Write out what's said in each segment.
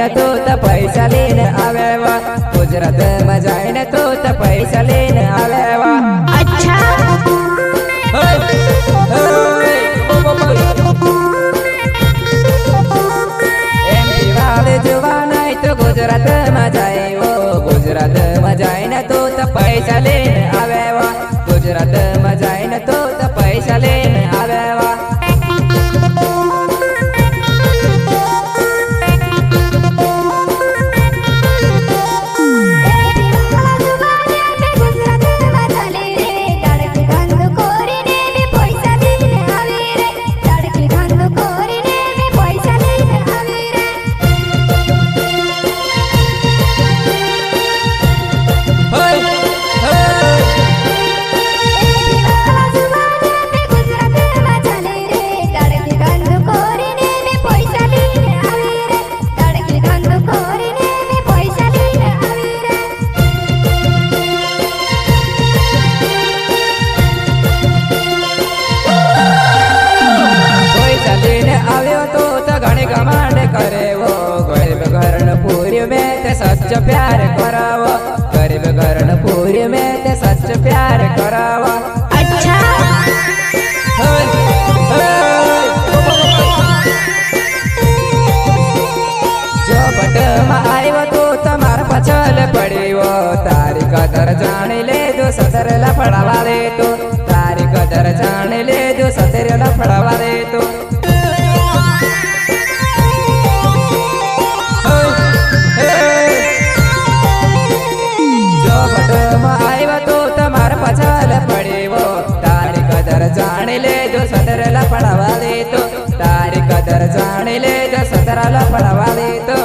जाए तो पैसा लेने आवेवा। गुजरात में जाए तो पैसा लेने आवेवा। अच्छा एमपी वाले जुवान है तो गुजरात में जाए वो। गुजरात में जाए तो पैसा लेने आवेवा। गुजरात में जाए तो पैसा लेने आवेवा। सच प्यार करावा। गरीब कर्णपुरी में ते सच प्यार करावा। अच्छा जो बट में आयो तो तमार पछल पड़ीवो। तारी कदर जान ले जो सदर लफड़वा दे तो। तारी कदर जान ले जो सदर लफड़वा दे तो। जान ले जो सदर लफड़वा दे तो। तारी कदर जान ले जो सदर लफड़वा दे तो।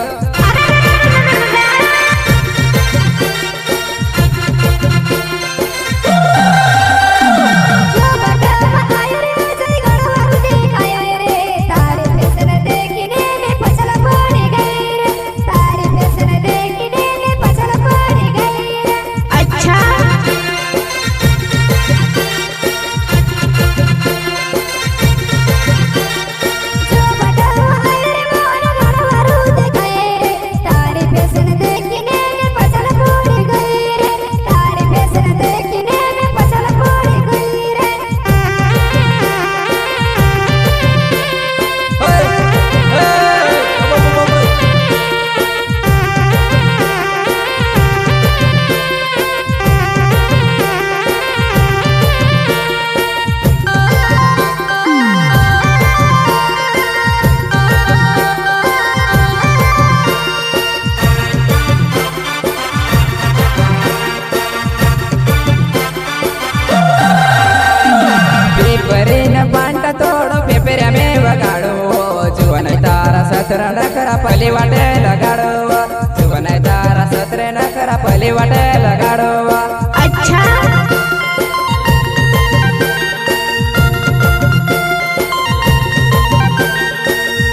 सत्र नखरा पहली वाटे लगाड़वा। जुवन तारा सत्र नखरा पहली वाटे लगाड़वा। अच्छा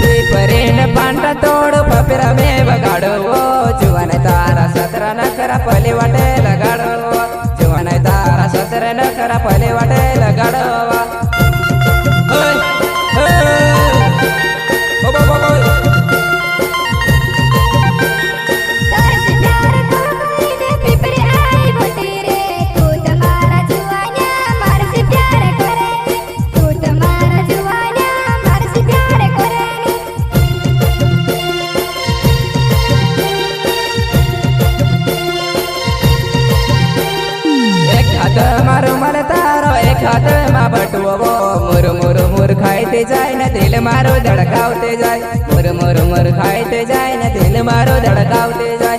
पीपरेन पांडा तोड़ पपरा में बगाड़वो। जुवन तारा सत्र नखरा पहली वाटे लगाड़वा। जुवन तारा सत्र नखरा पहली वाटे लगाड़वा। हाथ में बटुओ मुर मुर मुर खाते जाए न दिल मारो धड़कावते जाए। मुर मुर मुर खाते जाए न दिल मारो धड़कावते जाए।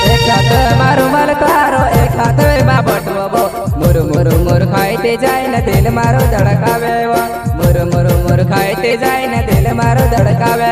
एक हाथ मारो मल तारो एक हाथ में बटुओ। मुर मुर मुर खाते जाए न दिल मारो धड़कावे। मुर मुर मुर खाते जाए न दिल मारो धड़कावे।